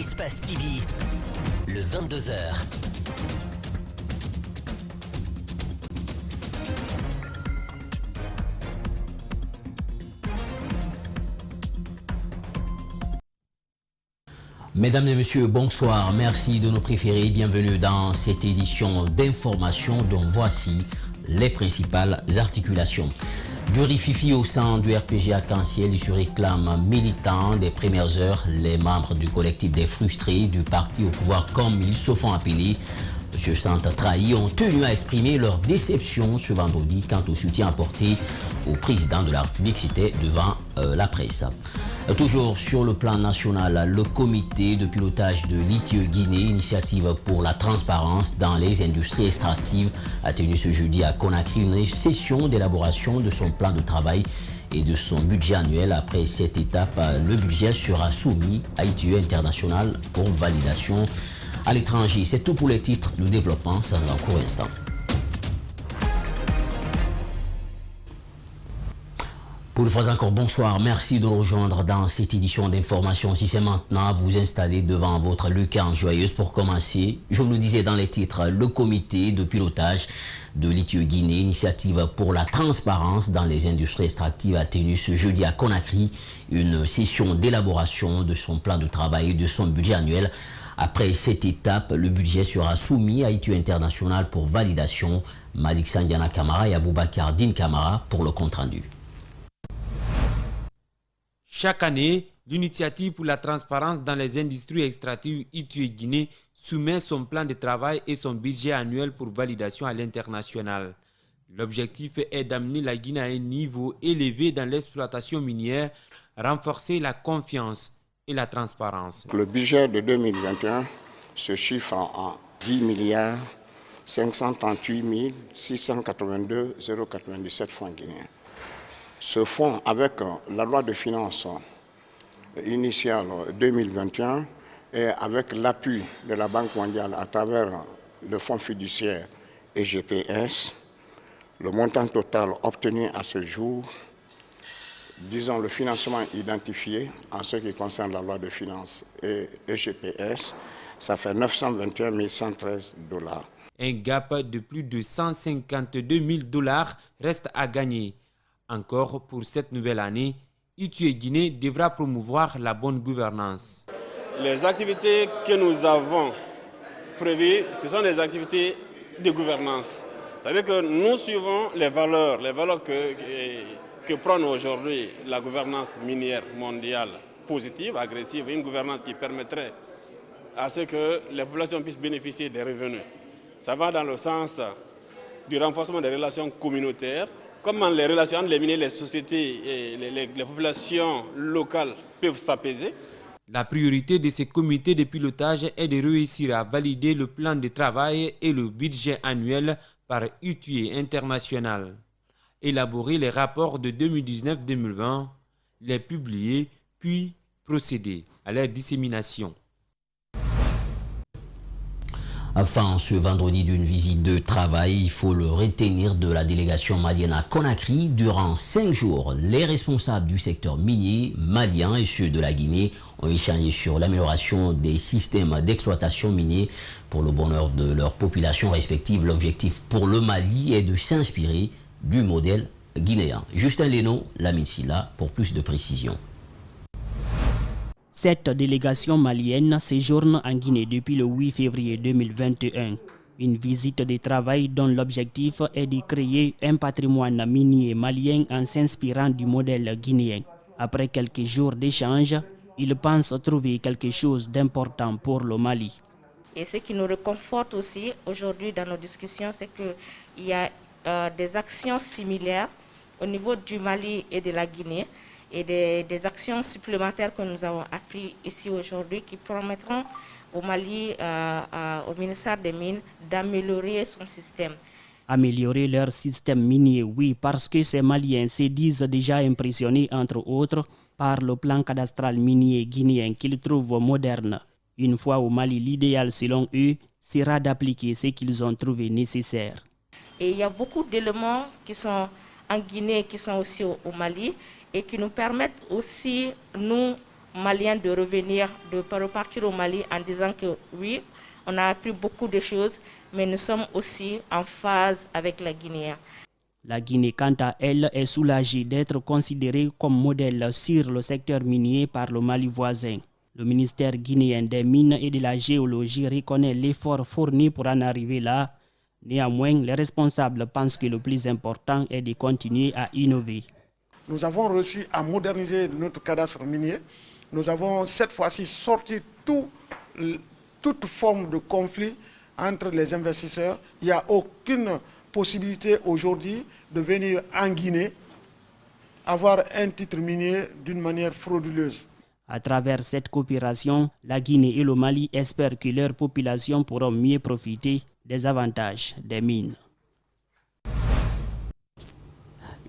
Espace TV, le 22h. Mesdames et messieurs, bonsoir. Merci de nous préférer. Bienvenue dans cette édition d'information dont voici les principales articulations. Du rififi au sein du RPG Arc-en-Ciel, il se réclame militant des premières heures. Les membres du collectif des frustrés du parti au pouvoir, comme ils se font appeler, se sentent trahis, ont tenu à exprimer leur déception ce vendredi quant au soutien apporté au président de la République. C'était devant la presse. Toujours sur le plan national, le comité de pilotage de l'ITIE-Guinée, initiative pour la transparence dans les industries extractives, a tenu ce jeudi à Conakry une session d'élaboration de son plan de travail et de son budget annuel. Après cette étape, le budget sera soumis à ITIE International pour validation à l'étranger. C'est tout pour les titres de développement, sans un court instant. Pour une fois encore, bonsoir. Merci de nous rejoindre dans cette édition d'information. Si c'est maintenant, vous installez devant votre lucarne joyeuse. Pour commencer, je vous le disais dans les titres, le comité de pilotage de l'ITIE-Guinée, initiative pour la transparence dans les industries extractives, a tenu ce jeudi à Conakry une session d'élaboration de son plan de travail et de son budget annuel. Après cette étape, le budget sera soumis à ITIE International pour validation. Malik Sandiana Kamara et Aboubakar Din Kamara pour le compte-rendu. Chaque année, l'initiative pour la transparence dans les industries extractives ITIE-Guinée soumet son plan de travail et son budget annuel pour validation à l'international. L'objectif est d'amener la Guinée à un niveau élevé dans l'exploitation minière, renforcer la confiance et la transparence. Le budget de 2021 se chiffre en 10 milliards 538 682 097 francs guinéens. Ce fonds, avec la loi de finances initiale 2021 et avec l'appui de la Banque mondiale à travers le fonds fiduciaire et GPS, le montant total obtenu à ce jour, disons le financement identifié en ce qui concerne la loi de finances et GPS, ça fait 921 113 $. Un gap de plus de 152 000 $ reste à gagner. Encore pour cette nouvelle année, ITIE-Guinée devra promouvoir la bonne gouvernance. Les activités que nous avons prévues, ce sont des activités de gouvernance. C'est-à-dire que nous suivons les valeurs que prône aujourd'hui la gouvernance minière mondiale positive, agressive, une gouvernance qui permettrait à ce que les populations puissent bénéficier des revenus. Ça va dans le sens du renforcement des relations communautaires, comment les relations entre les miniers, les sociétés et les populations locales peuvent s'apaiser. La priorité de ces comités de pilotage est de réussir à valider le plan de travail et le budget annuel par ITIE International. Élaborer les rapports de 2019-2020, les publier, puis procéder à leur dissémination. Enfin, ce vendredi d'une visite de travail, il faut le retenir, de la délégation malienne à Conakry. Durant 5 jours, les responsables du secteur minier malien et ceux de la Guinée ont échangé sur l'amélioration des systèmes d'exploitation minier pour le bonheur de leurs populations respectives. L'objectif pour le Mali est de s'inspirer du modèle guinéen. Justin Leno, Lamine Silla, pour plus de précision. Cette délégation malienne séjourne en Guinée depuis le 8 février 2021. Une visite de travail dont l'objectif est de créer un patrimoine minier malien en s'inspirant du modèle guinéen. Après quelques jours d'échange, ils pensent trouver quelque chose d'important pour le Mali. Et ce qui nous réconforte aussi aujourd'hui dans nos discussions, c'est qu'il y a des actions similaires au niveau du Mali et de la Guinée, et des actions supplémentaires que nous avons apprises ici aujourd'hui qui permettront au Mali, au ministère des Mines, d'améliorer son système. Améliorer leur système minier, oui, parce que ces Maliens se disent déjà impressionnés, entre autres, par le plan cadastral minier guinéen qu'ils trouvent moderne. Une fois au Mali, l'idéal selon eux sera d'appliquer ce qu'ils ont trouvé nécessaire. Et il y a beaucoup d'éléments qui sont en Guinée, qui sont aussi au Mali, et qui nous permettent aussi, nous, Maliens de revenir, de repartir au Mali en disant que oui, on a appris beaucoup de choses, mais nous sommes aussi en phase avec la Guinée. La Guinée, quant à elle, est soulagée d'être considérée comme modèle sur le secteur minier par le Mali voisin. Le ministère guinéen des Mines et de la Géologie reconnaît l'effort fourni pour en arriver là. Néanmoins, les responsables pensent que le plus important est de continuer à innover. Nous avons réussi à moderniser notre cadastre minier. Nous avons cette fois-ci sorti toute forme de conflit entre les investisseurs. Il n'y a aucune possibilité aujourd'hui de venir en Guinée avoir un titre minier d'une manière frauduleuse. À travers cette coopération, la Guinée et le Mali espèrent que leurs populations pourront mieux profiter des avantages des mines.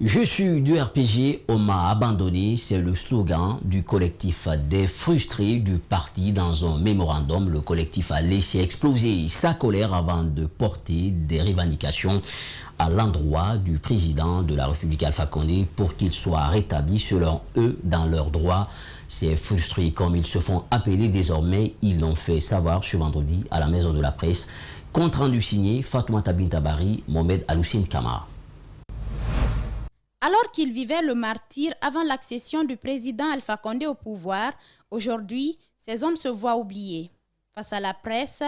Je suis du RPG, on m'a abandonné, c'est le slogan du collectif des frustrés du parti. Dans un mémorandum, le collectif a laissé exploser sa colère avant de porter des revendications à l'endroit du président de la République Alpha Condé pour qu'il soit rétabli selon eux dans leurs droits. Ces frustrés, comme ils se font appeler désormais, ils l'ont fait savoir ce vendredi à la Maison de la Presse. Compte rendu signé Fatoumata Bintabari, Mohamed Aloussine Kamara. Alors qu'il vivait le martyre avant l'accession du président Alpha Condé au pouvoir, aujourd'hui, ces hommes se voient oubliés. Face à la presse,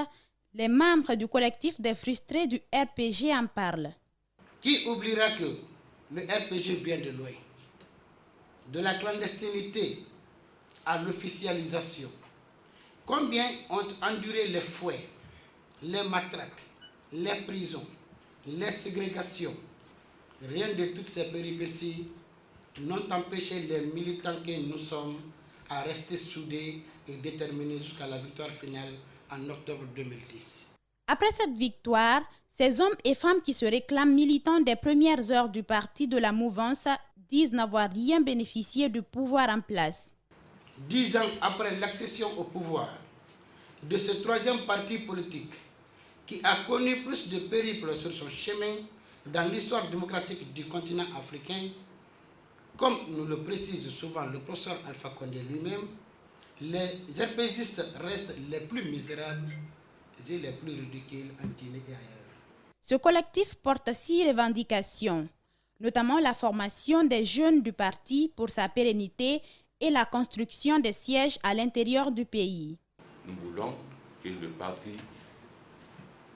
les membres du collectif des frustrés du RPG en parlent. Qui oubliera que le RPG vient de loin, de la clandestinité à l'officialisation? Combien ont enduré les fouets, les matraques, les prisons, les ségrégations? Rien de toutes ces péripéties n'ont empêché les militants que nous sommes à rester soudés et déterminés jusqu'à la victoire finale en octobre 2010. Après cette victoire, ces hommes et femmes qui se réclament militants des premières heures du parti de la mouvance disent n'avoir rien bénéficié du pouvoir en place. 10 ans après l'accession au pouvoir de ce troisième parti politique qui a connu plus de périples sur son chemin dans l'histoire démocratique du continent africain, comme nous le précise souvent le professeur Alpha Condé lui-même, les RPGistes restent les plus misérables et les plus ridicules en Guinée et ailleurs. Ce collectif porte 6 revendications, notamment la formation des jeunes du parti pour sa pérennité et la construction des sièges à l'intérieur du pays. Nous voulons que le parti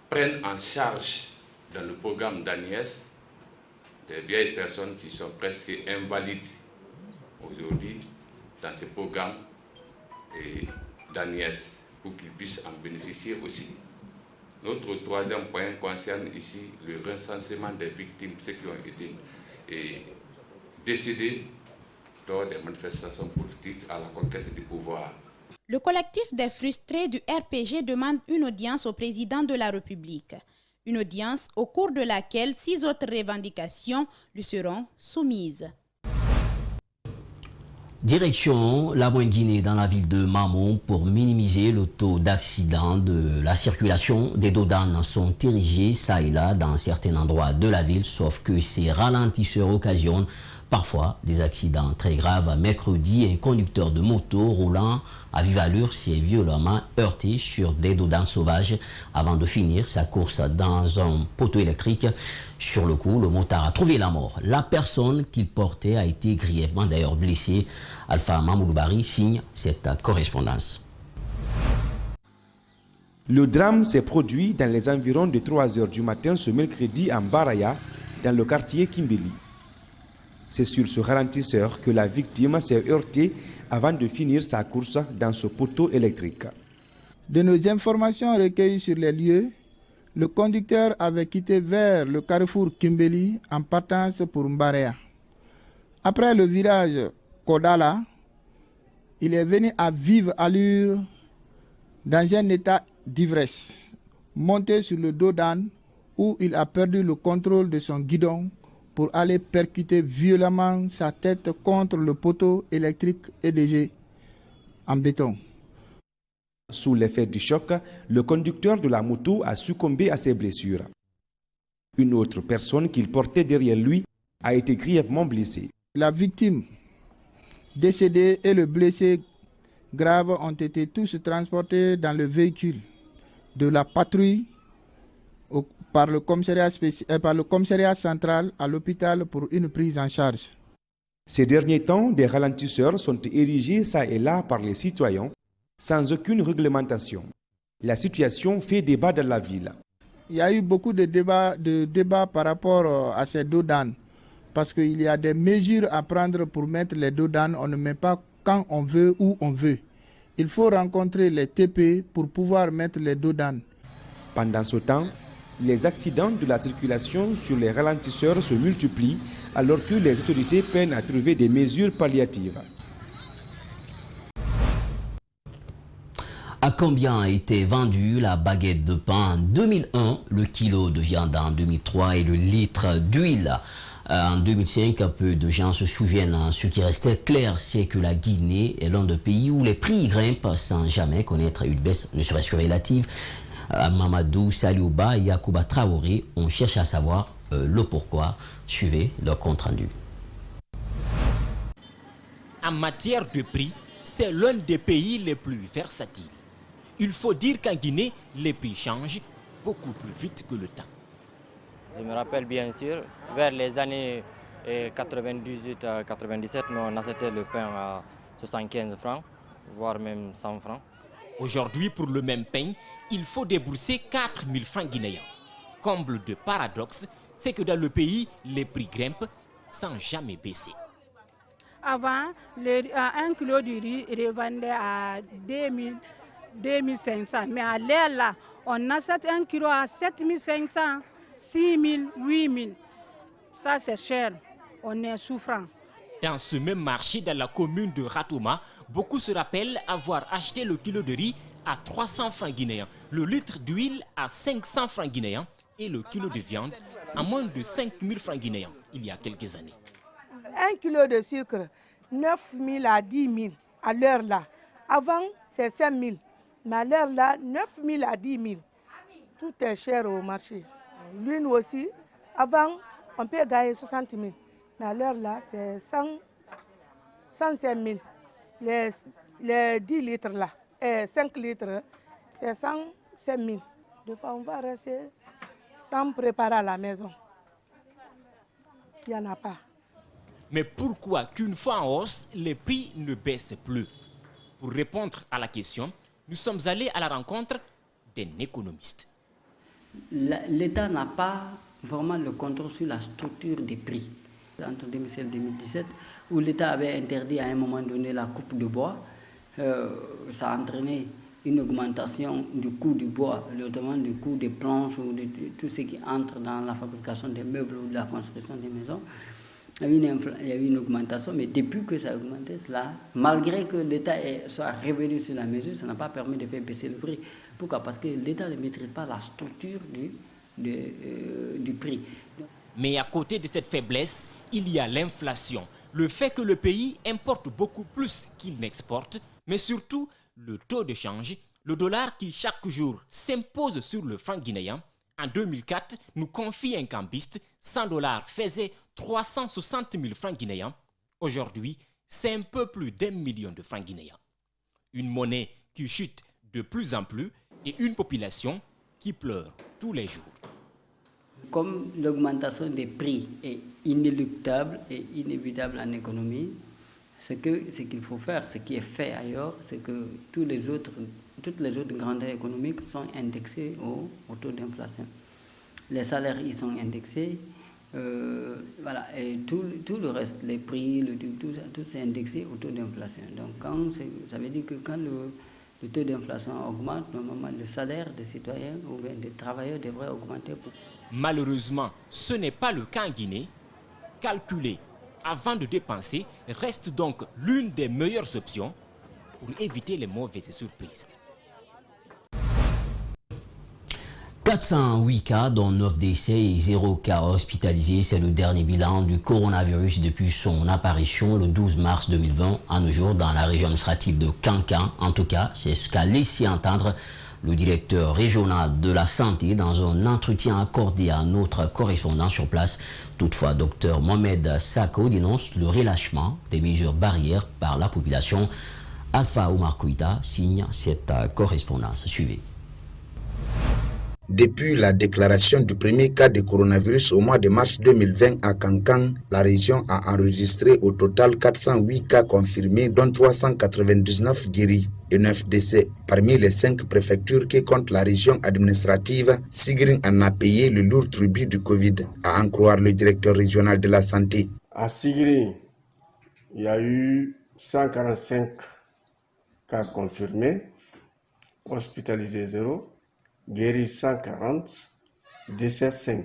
prenne en charge dans le programme d'Agnès des vieilles personnes qui sont presque invalides aujourd'hui dans ce programme d'Agnès pour qu'ils puissent en bénéficier aussi. Notre troisième point concerne ici le recensement des victimes, ceux qui ont été décédés lors des manifestations politiques à la conquête du pouvoir. Le collectif des frustrés du RPG demande une audience au président de la République. Une audience au cours de laquelle 6 autres revendications lui seront soumises. Direction la Guinée dans la ville de Mamon pour minimiser le taux d'accident de la circulation. Des dodanes sont érigés ça et là dans certains endroits de la ville, sauf que ces ralentisseurs occasionnent parfois des accidents très graves. Mercredi, un conducteur de moto roulant à vive allure s'est violemment heurté sur des dodanes sauvages avant de finir sa course dans un poteau électrique. Sur le coup, le motard a trouvé la mort. La personne qu'il portait a été grièvement d'ailleurs blessée. Alpha Mamouloubari signe cette correspondance. Le drame s'est produit dans les environs de 3 h du matin ce mercredi en Baraya, dans le quartier Kimbeli. C'est sur ce ralentisseur que la victime s'est heurtée avant de finir sa course dans ce poteau électrique. De nos informations recueillies sur les lieux, le conducteur avait quitté vers le carrefour Kimbeli en partance pour Mbaréa. Après le virage Kodala, il est venu à vive allure dans un état d'ivresse, monté sur le dos d'âne où il a perdu le contrôle de son guidon pour aller percuter violemment sa tête contre le poteau électrique EDG en béton. Sous l'effet du choc, le conducteur de la moto a succombé à ses blessures. Une autre personne qu'il portait derrière lui a été grièvement blessée. La victime décédée et le blessé graves ont été tous transportés dans le véhicule de la patrouille par le commissariat central à l'hôpital pour une prise en charge. Ces derniers temps, des ralentisseurs sont érigés ça et là par les citoyens sans aucune réglementation. La situation fait débat dans la ville. Il y a eu beaucoup de débats par rapport à ces dodanes parce qu'il y a des mesures à prendre pour mettre les dodanes. On ne met pas quand on veut, où on veut. Il faut rencontrer les TP pour pouvoir mettre les dodanes. Pendant ce temps, les accidents de la circulation sur les ralentisseurs se multiplient alors que les autorités peinent à trouver des mesures palliatives. À combien a été vendue la baguette de pain en 2001, le kilo de viande en 2003 et le litre d'huile en 2005? Peu de gens se souviennent. Ce qui restait clair, c'est que la Guinée est l'un des pays où les prix grimpent sans jamais connaître une baisse, ne serait-ce que relative. Mamadou Saliouba et Yacouba Traoré, on cherche à savoir le pourquoi. Suivez leur compte rendu. En matière de prix, c'est l'un des pays les plus versatiles. Il faut dire qu'en Guinée, les prix changent beaucoup plus vite que le temps. Je me rappelle bien sûr, vers les années 98-97, on achetait le pain à 75 francs, voire même 100 francs. Aujourd'hui, pour le même pain, il faut débourser 4000 francs guinéens. Comble de paradoxe, c'est que dans le pays, les prix grimpent sans jamais baisser. Avant, 1 kilo de riz revendait à 2500. Mais à l'heure là, on achète 1 kilo à 7500, 6000, 8000. Ça, c'est cher. On est souffrant. Dans ce même marché, dans la commune de Ratouma, beaucoup se rappellent avoir acheté le kilo de riz à 300 francs guinéens, le litre d'huile à 500 francs guinéens et le kilo de viande à moins de 5000 francs guinéens il y a quelques années. 1 kilo de sucre, 9 000 à 10 000 à l'heure là. Avant, c'est 5 000. Mais à l'heure là, 9 000 à 10 000. Tout est cher au marché. L'huile aussi, avant, on peut gagner 60 000. Mais à l'heure là, c'est 105 000. Les 10 litres là, 5 litres, c'est 105 000. Deux fois, on va rester sans préparer à la maison. Il n'y en a pas. Mais pourquoi qu'une fois en hausse, les prix ne baissent plus? Pour répondre à la question, nous sommes allés à la rencontre d'un économiste. L'État n'a pas vraiment le contrôle sur la structure des prix. Entre 2016 et 2017, où l'État avait interdit à un moment donné la coupe de bois, ça a entraîné une augmentation du coût du bois, notamment du coût des planches ou de tout ce qui entre dans la fabrication des meubles ou de la construction des maisons. Il y a eu une augmentation, mais depuis que ça a augmenté, cela, malgré que l'État soit revenu sur la mesure, ça n'a pas permis de faire baisser le prix. Pourquoi? Parce que l'État ne maîtrise pas la structure du prix. Mais à côté de cette faiblesse, il y a l'inflation. Le fait que le pays importe beaucoup plus qu'il n'exporte, mais surtout le taux de change, le dollar qui chaque jour s'impose sur le franc guinéen. En 2004, nous confie un cambiste, 100 $ faisait 360 000 francs guinéens. Aujourd'hui, c'est un peu plus d'1 million de francs guinéens. Une monnaie qui chute de plus en plus et une population qui pleure tous les jours. Comme l'augmentation des prix est inéluctable et inévitable en économie, ce qu'il faut faire, ce qui est fait ailleurs, c'est que toutes les autres grandeurs économiques sont indexées au taux d'inflation. Les salaires y sont indexés, voilà, et tout le reste, les prix, tout c'est indexé au taux d'inflation. Donc ça veut dire que quand le taux d'inflation augmente, normalement le salaire des citoyens ou bien des travailleurs devrait augmenter. Malheureusement, ce n'est pas le cas en Guinée. Calculer avant de dépenser reste donc l'une des meilleures options pour éviter les mauvaises surprises. 408 cas, dont 9 décès et 0 cas hospitalisés. C'est le dernier bilan du coronavirus depuis son apparition le 12 mars 2020 à nos jours dans la région administrative de Kankan. En tout cas, c'est ce qu'a laissé entendre le directeur régional de la santé dans un entretien accordé à notre correspondant sur place. Toutefois, Dr Mohamed Sako dénonce le relâchement des mesures barrières par la population Alpha Oumar Koïta signe cette correspondance. Suivez. Depuis la déclaration du premier cas de coronavirus au mois de mars 2020 à Kankan, la région a enregistré au total 408 cas confirmés, dont 399 guéris et 9 décès. Parmi les 5 préfectures qui comptent la région administrative, Sigrin en a payé le lourd tribut du Covid, à en croire le directeur régional de la santé. À Sigrin, il y a eu 145 cas confirmés, hospitalisés 0. Guéri 140, décès 5.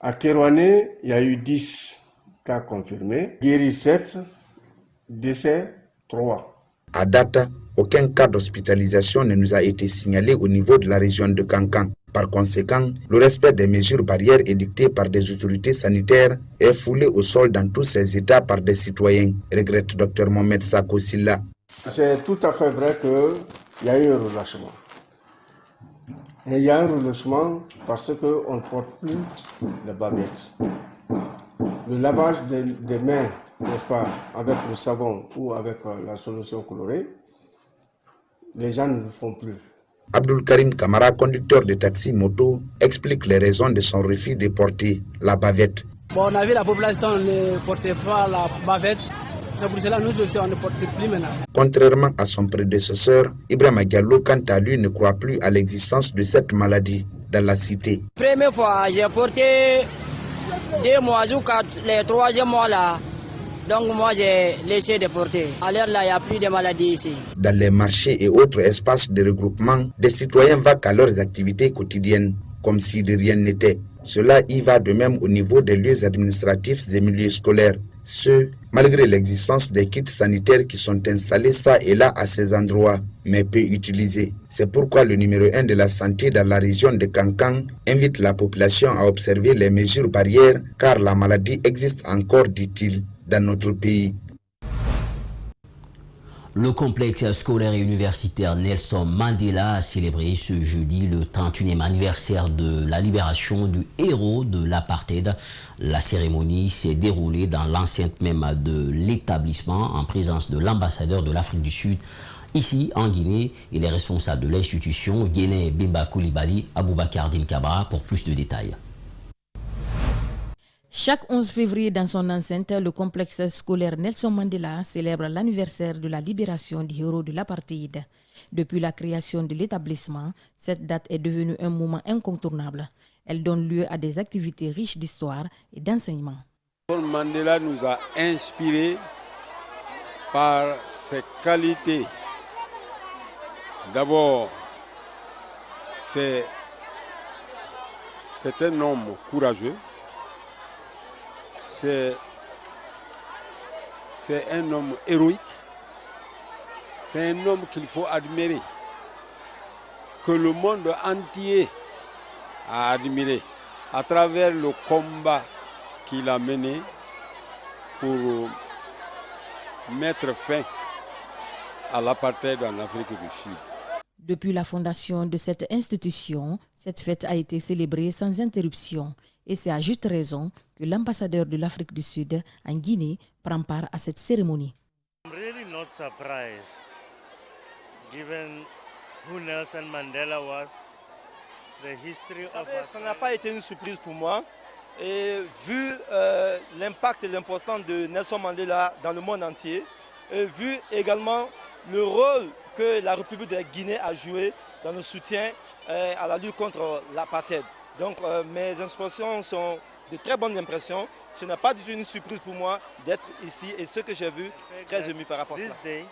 À Kerouané, il y a eu 10 cas confirmés, guéri 7, décès 3. À date, aucun cas d'hospitalisation ne nous a été signalé au niveau de la région de Kankan. Par conséquent, le respect des mesures barrières édictées par des autorités sanitaires est foulé au sol dans tous ces états par des citoyens, regrette Dr Mohamed Sako Silla. C'est tout à fait vrai qu'il y a eu un relâchement. Mais il y a un relâchement parce qu'on ne porte plus les bavettes. Le lavage des mains, n'est-ce pas, avec le savon ou avec la solution colorée, les gens ne le font plus. Abdul Karim Kamara, conducteur de taxi moto, explique les raisons de son refus de porter la bavette. Bon, on a vu la population ne portait pas la bavette. C'est pour cela que nous aussi, on ne porte plus maintenant. Contrairement à son prédécesseur, Ibrahima Diallo, quant à lui, ne croit plus à l'existence de cette maladie dans la cité. Première fois, j'ai porté 2 mois jusqu'à le 3e mois là. Donc moi, j'ai laissé de porter. À l'heure là, il n'y a plus de maladies ici. Dans les marchés et autres espaces de regroupement, des citoyens vaquent à leurs activités quotidiennes, comme si de rien n'était. Cela y va de même au niveau des lieux administratifs et milieux scolaires. Ce, malgré l'existence des kits sanitaires qui sont installés ça et là à ces endroits, mais peu utilisés. C'est pourquoi le numéro 1 de la santé dans la région de Kankan invite la population à observer les mesures barrières, car la maladie existe encore, dit-il, dans notre pays. Le complexe scolaire et universitaire Nelson Mandela a célébré ce jeudi le 31e anniversaire de la libération du héros de l'apartheid. La cérémonie s'est déroulée dans l'enceinte même de l'établissement en présence de l'ambassadeur de l'Afrique du Sud ici en Guinée et les responsables de l'institution Guinée Bimba Koulibaly, Aboubakar Dinkabra pour plus de détails. Chaque 11 février, dans son enceinte, le complexe scolaire Nelson Mandela célèbre l'anniversaire de la libération du héros de l'apartheid. Depuis la création de l'établissement, cette date est devenue un moment incontournable. Elle donne lieu à des activités riches d'histoire et d'enseignement. Nelson Mandela nous a inspirés par ses qualités. D'abord, c'est un homme courageux. C'est un homme héroïque, c'est un homme qu'il faut admirer, que le monde entier a admiré à travers le combat qu'il a mené pour mettre fin à l'apartheid en Afrique du Sud. Depuis la fondation de cette institution, cette fête a été célébrée sans interruption. Et c'est à juste raison que l'ambassadeur de l'Afrique du Sud en Guinée prend part à cette cérémonie. I'm really not surprised, given who Nelson Mandela was, the history of. Ça n'a pas été une surprise pour moi. Et vu l'impact et l'importance de Nelson Mandela dans le monde entier, et vu également le rôle que la République de la Guinée a joué dans le soutien à la lutte contre l'apartheid. Donc mes impressions sont de très bonnes impressions. Ce n'est pas du tout une surprise pour moi d'être ici et ce que j'ai vu, je suis très ému par rapport à ça. This day,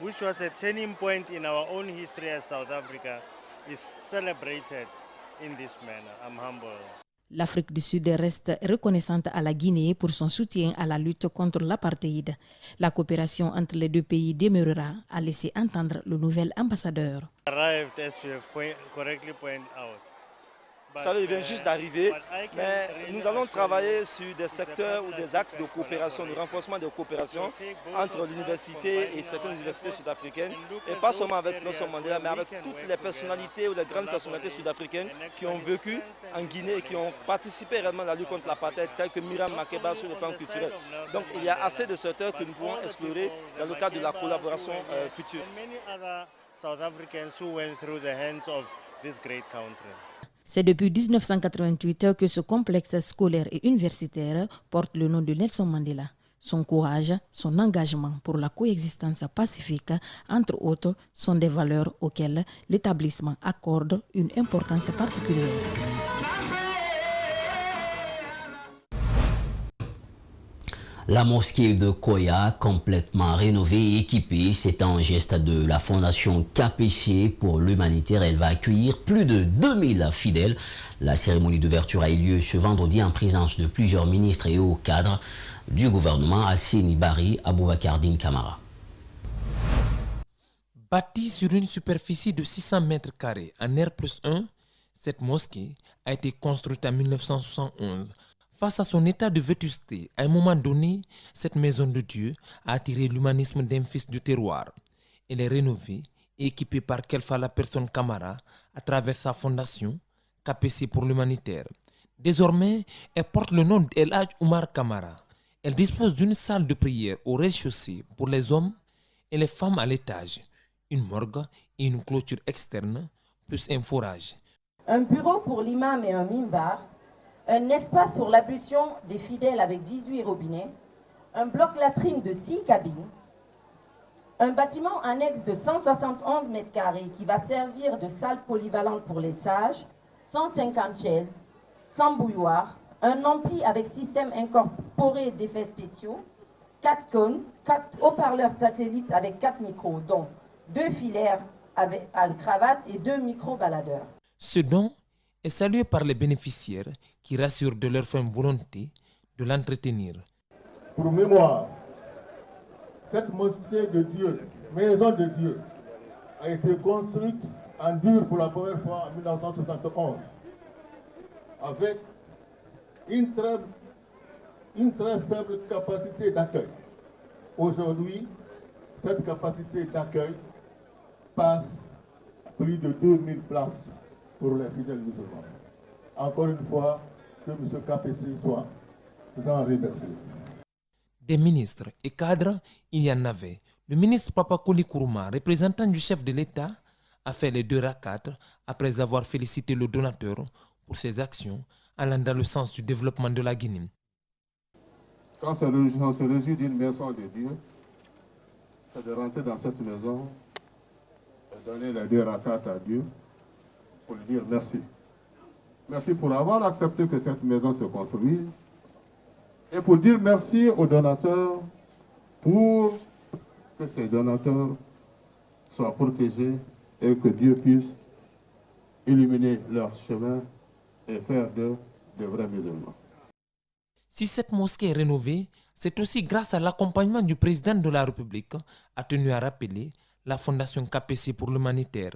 which was a turning point in our own history as South Africa, is celebrated in this manner. I'm humble. L'Afrique du Sud reste reconnaissante à la Guinée pour son soutien à la lutte contre l'apartheid. La coopération entre les deux pays demeurera, a laissé entendre le nouvel ambassadeur. Arrived, as you have correctly pointed out, Ça vient juste d'arriver, mais nous allons travailler sur des secteurs ou des axes de coopération, de renforcement de coopération entre l'université et certaines universités sud-africaines, et pas seulement avec Nelson Mandela, mais avec toutes les personnalités ou les grandes personnalités sud-africaines qui ont vécu en Guinée et qui ont participé réellement à la lutte contre l'apartheid, telles que Miriam Makeba sur le plan culturel. Donc il y a assez de secteurs que nous pouvons explorer dans le cadre de la collaboration future. C'est depuis 1988 que ce complexe scolaire et universitaire porte le nom de Nelson Mandela. Son courage, son engagement pour la coexistence pacifique, entre autres, sont des valeurs auxquelles l'établissement accorde une importance particulière. La mosquée de Koya, complètement rénovée et équipée, c'est un geste de la fondation KPC pour l'humanitaire. Elle va accueillir plus de 2000 fidèles. La cérémonie d'ouverture a eu lieu ce vendredi en présence de plusieurs ministres et hauts cadres du gouvernement, Asseni Bari, Aboubakar Din Kamara. Bâtie sur une superficie de 600 mètres carrés en R+1, cette mosquée a été construite en 1971. Face à son état de vétusté, à un moment donné, cette maison de Dieu a attiré l'humanisme d'un fils du terroir. Elle est rénovée et équipée par Kelfa la personne Kamara à travers sa fondation KPC pour l'humanitaire. Désormais, elle porte le nom d'El Hadj Oumar Kamara. Elle dispose d'une salle de prière au rez-de-chaussée pour les hommes et les femmes à l'étage, une morgue et une clôture externe, plus un forage. Un bureau pour l'imam et un mimbar, un espace pour l'ablution des fidèles avec 18 robinets, un bloc latrine de 6 cabines, un bâtiment annexe de 171 mètres carrés qui va servir de salle polyvalente pour les sages, 150 chaises, 100 bouilloires, un ampli avec système incorporé d'effets spéciaux, 4 cônes, 4 haut-parleurs satellites avec 4 micros, dont 2 filaires avec une cravate et 2 micro-baladeurs. Ce don est salué par les bénéficiaires qui rassurent de leur ferme volonté de l'entretenir. Pour mémoire, cette mosquée de Dieu, maison de Dieu, a été construite en dur pour la première fois en 1971, avec une très faible capacité d'accueil. Aujourd'hui, cette capacité d'accueil passe plus de 2000 places pour les fidèles musulmans. Encore une fois, que M. KPC soit en remercié. Des ministres et cadres, il y en avait. Le ministre Papa Koli Kourouma, représentant du chef de l'État, a fait les 2 rakats après avoir félicité le donateur pour ses actions allant dans le sens du développement de la Guinée. Quand on se réjouit d'une maison de Dieu, c'est de rentrer dans cette maison et donner les 2 rakats à Dieu pour lui dire merci. Merci pour avoir accepté que cette maison se construise et pour dire merci aux donateurs pour que ces donateurs soient protégés et que Dieu puisse illuminer leur chemin et faire d'eux de vrais musulmans. Si cette mosquée est rénovée, c'est aussi grâce à l'accompagnement du président de la République, a tenu à rappeler la fondation KPC pour l'humanitaire.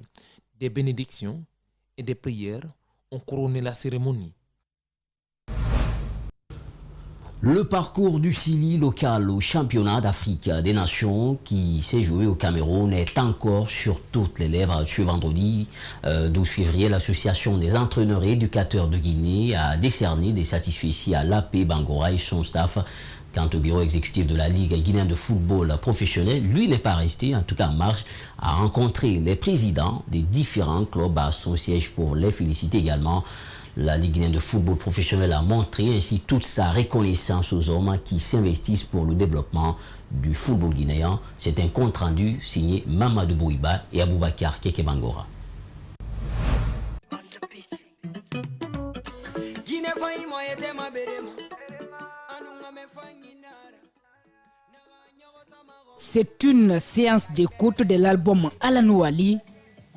Des bénédictions et des prières ont couronné la cérémonie. Le parcours du Sili local au championnat d'Afrique des Nations qui s'est joué au Cameroun est encore sur toutes les lèvres. Ce vendredi 12 février, l'association des entraîneurs et éducateurs de Guinée a décerné des satisfecits à l'AP Bangora et son staff. Quant au bureau exécutif de la Ligue guinéenne de football professionnel, lui n'est pas resté, en tout cas en marche, à rencontrer les présidents des différents clubs à son siège pour les féliciter également. La Ligue guinéenne de football professionnel a montré ainsi toute sa reconnaissance aux hommes qui s'investissent pour le développement du football guinéen. C'est un compte rendu signé Mamadou Bouiba et Aboubakar Keke Bangora. C'est une séance d'écoute de l'album Alanou Ali,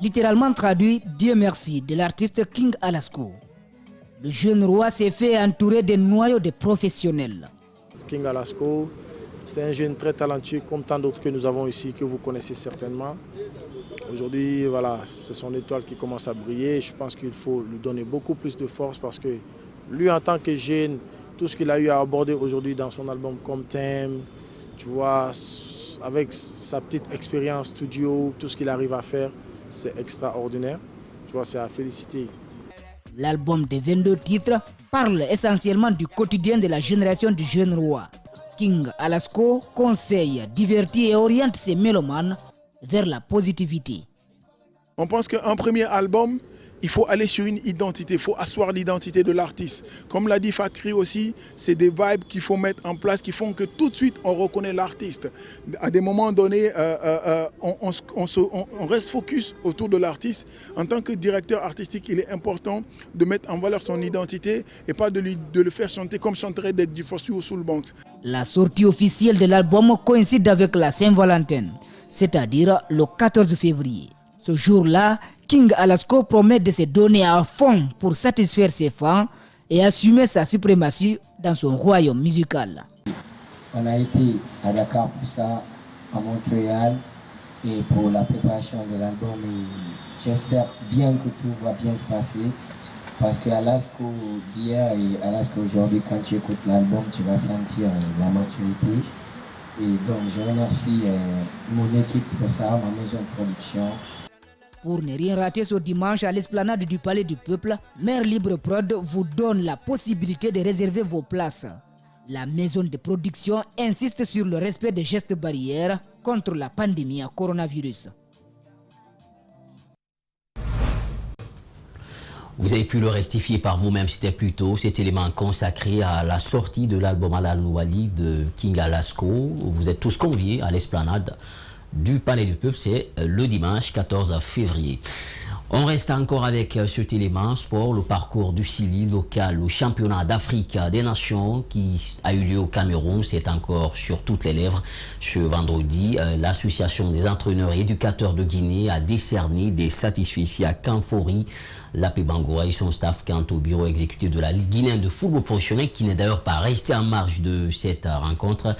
littéralement traduit Dieu merci de l'artiste King Alasco. Le jeune roi s'est fait entourer des noyaux de professionnels. King Alasco, C'est un jeune très talentueux comme tant d'autres que nous avons ici, que vous connaissez certainement. Aujourd'hui, voilà, c'est son étoile qui commence à briller. Je pense qu'il faut lui donner beaucoup plus de force parce que lui, en tant que jeune, tout ce qu'il a eu à aborder aujourd'hui dans son album comme thème, tu vois, avec sa petite expérience studio, tout ce qu'il arrive à faire, c'est extraordinaire. Tu vois, c'est à féliciter. L'album des 22 titres parle essentiellement du quotidien de la génération du jeune roi. King Alasco conseille, divertit et oriente ses mélomanes vers la positivité. On pense qu'un premier album, il faut aller sur une identité, il faut asseoir l'identité de l'artiste. Comme l'a dit Fakri aussi, c'est des vibes qu'il faut mettre en place qui font que tout de suite on reconnaît l'artiste. À des moments donnés, on reste focus autour de l'artiste. En tant que directeur artistique, il est important de mettre en valeur son identité et pas de le faire chanter comme chanterait Deg Dufossu ou Soulbanks. La sortie officielle de l'album coïncide avec la Saint-Valentin, c'est-à-dire le 14 février. Ce jour-là, King Alasco promet de se donner à fond pour satisfaire ses fans et assumer sa suprématie dans son royaume musical. On a été à Dakar pour ça, à Montréal, et pour la préparation de l'album. J'espère bien que tout va bien se passer, parce que Alasco d'hier et Alasco aujourd'hui, quand tu écoutes l'album, tu vas sentir la maturité. Et donc je remercie mon équipe pour ça, ma maison de production. Pour ne rien rater ce dimanche à l'esplanade du Palais du Peuple, Mère Libre Prod vous donne la possibilité de réserver vos places. La maison de production insiste sur le respect des gestes barrières contre la pandémie à coronavirus. Vous avez pu le rectifier par vous-même, c'était plutôt cet élément consacré à la sortie de l'album Alal Nouali de King Alasco. Vous êtes tous conviés à l'esplanade du Palais du Peuple, c'est le dimanche 14 février. On reste encore avec cet élément sport, le parcours du Sili local au championnat d'Afrique des Nations qui a eu lieu au Cameroun. C'est encore sur toutes les lèvres. Ce vendredi, l'association des entraîneurs et éducateurs de Guinée a décerné des satisfecits à Kanfori Lapé Bangoura et son staff quant au bureau exécutif de la Ligue guinéenne de football professionnel qui n'est d'ailleurs pas resté en marge de cette rencontre.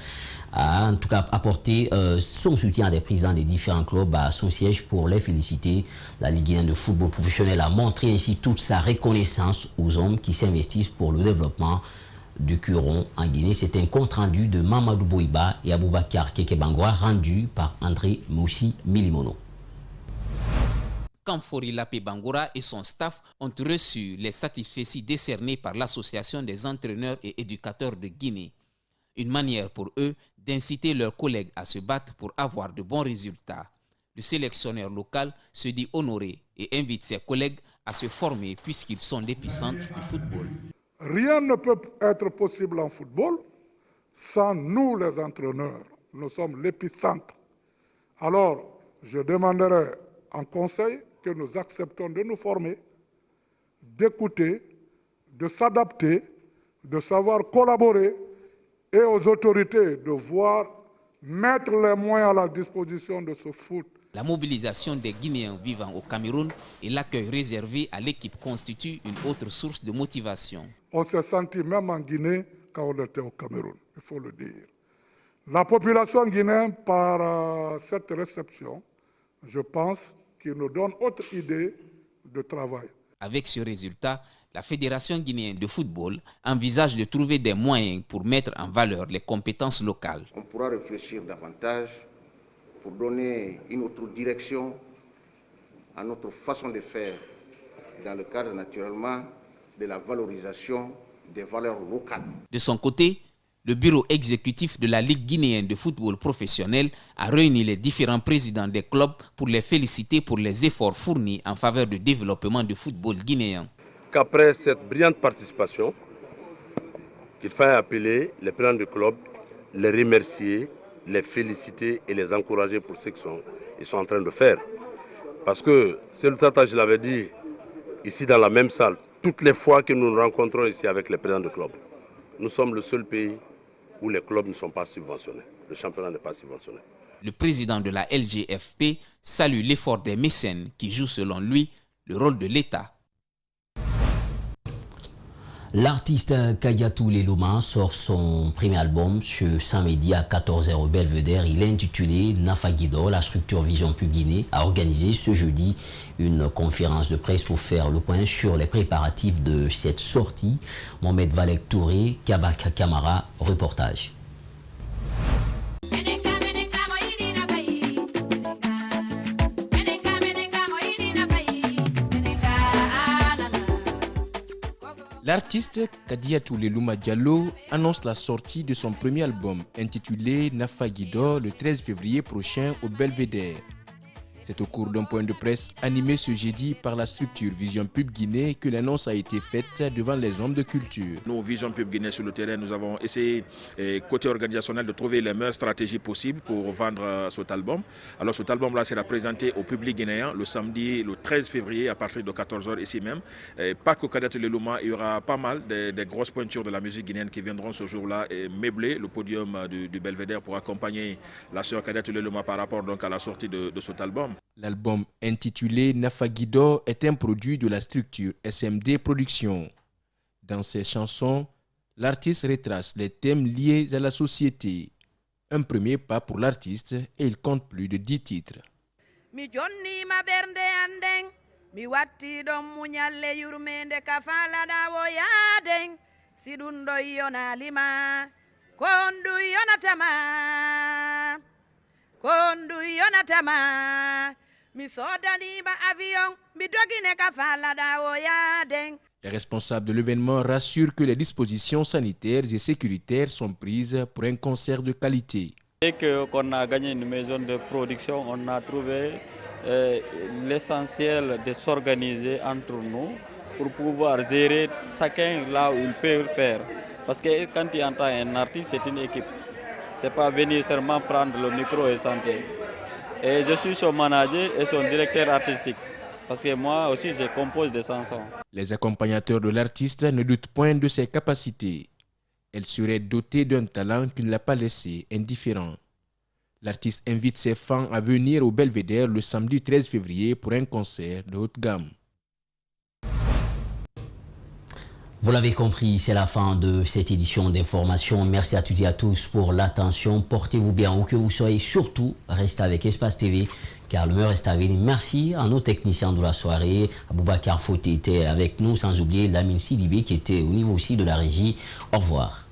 A en tout cas apporté son soutien à des présidents des différents clubs à son siège pour les féliciter. La Ligue guinéenne de football professionnel a montré ainsi toute sa reconnaissance aux hommes qui s'investissent pour le développement du Curon en Guinée. C'est un compte rendu de Mamadou Boiba et Aboubakar Kekebangwa rendu par André Moussi Milimono. Kanfori Lapé Bangoura et son staff ont reçu les satisfecits décernés par l'Association des entraîneurs et éducateurs de Guinée. Une manière pour eux d'inciter leurs collègues à se battre pour avoir de bons résultats. Le sélectionneur local se dit honoré et invite ses collègues à se former puisqu'ils sont l'épicentre du football. Rien ne peut être possible en football sans nous les entraîneurs. Nous sommes l'épicentre. Alors, je demanderai en conseil que nous acceptons de nous former, d'écouter, de s'adapter, de savoir collaborer et aux autorités de voir mettre les moyens à la disposition de ce foot. La mobilisation des Guinéens vivant au Cameroun et l'accueil réservé à l'équipe constituent une autre source de motivation. On s'est senti même en Guinée quand on était au Cameroun, il faut le dire. La population guinéenne, par cette réception, je pense qu'il nous donne autre idée de travail. Avec ce résultat, la Fédération guinéenne de football envisage de trouver des moyens pour mettre en valeur les compétences locales. On pourra réfléchir davantage pour donner une autre direction à notre façon de faire dans le cadre naturellement de la valorisation des valeurs locales. De son côté, le bureau exécutif de la Ligue guinéenne de football professionnel a réuni les différents présidents des clubs pour les féliciter pour les efforts fournis en faveur du développement du football guinéen. Qu'après cette brillante participation, qu'il faille appeler les présidents du club, les remercier, les féliciter et les encourager pour ce qu'ils sont en train de faire. Parce que, c'est le tata, je l'avais dit, ici dans la même salle, toutes les fois que nous nous rencontrons ici avec les présidents du club, nous sommes le seul pays où les clubs ne sont pas subventionnés. Le championnat n'est pas subventionné. Le président de la LGFP salue l'effort des mécènes qui jouent selon lui le rôle de l'État. L'artiste Kadiatou Leloma sort son premier album ce samedi à 14h au Belvedere. Il est intitulé Nafagido. La structure Vision Pub Guinée a organisé ce jeudi une conférence de presse pour faire le point sur les préparatifs de cette sortie. Mohamed Valek Touré, Kabak Kamara, reportage. L'artiste Kadiatou Leloma Diallo annonce la sortie de son premier album intitulé Nafagido le 13 février prochain au Belvedere. C'est au cours d'un point de presse animé ce jeudi par la structure Vision Pub Guinée que l'annonce a été faite devant les hommes de culture. Nous, Vision Pub Guinée sur le terrain, nous avons essayé, côté organisationnel, de trouver les meilleures stratégies possibles pour vendre cet album. Alors cet album-là sera présenté au public guinéen le samedi, le 13 février, à partir de 14h ici même. Pas qu'au Kadiatou Leloma, il y aura pas mal des grosses pointures de la musique guinéenne qui viendront ce jour-là et meubler le podium du Belvedere pour accompagner la sœur Kadiatou Leloma par rapport donc à la sortie de cet album. L'album intitulé Nafagido est un produit de la structure SMD Productions. Dans ses chansons, l'artiste retrace les thèmes liés à la société. Un premier pas pour l'artiste et il compte plus de 10 titres. Mi jonni ma bernde andeng mi watti dom munyalle yurmende kafala dawo yadeng sidundo yona lima kondu yonatama mi sodani ba avion mi dogine kafala dawo yadeng. Les responsables de l'événement rassurent que les dispositions sanitaires et sécuritaires sont prises pour un concert de qualité. Dès qu'on a gagné une maison de production, on a trouvé l'essentiel de s'organiser entre nous pour pouvoir gérer chacun là où il peut le faire. Parce que quand tu entends un artiste, c'est une équipe. Ce n'est pas venir seulement prendre le micro et chanter. Et je suis son manager et son directeur artistique. Parce que moi aussi, je compose des chansons. Les accompagnateurs de l'artiste ne doutent point de ses capacités. Elle serait dotée d'un talent qui ne l'a pas laissé indifférent. L'artiste invite ses fans à venir au Belvedere le samedi 13 février pour un concert de haute gamme. Vous l'avez compris, c'est la fin de cette édition d'information. Merci à toutes et à tous pour l'attention. Portez-vous bien où que vous soyez. Surtout, restez avec Espace TV, car le meilleur reste à venir. Merci à nos techniciens de la soirée. Aboubacar Fouté était avec nous, sans oublier Lamine Sidibé qui était au niveau aussi de la régie. Au revoir.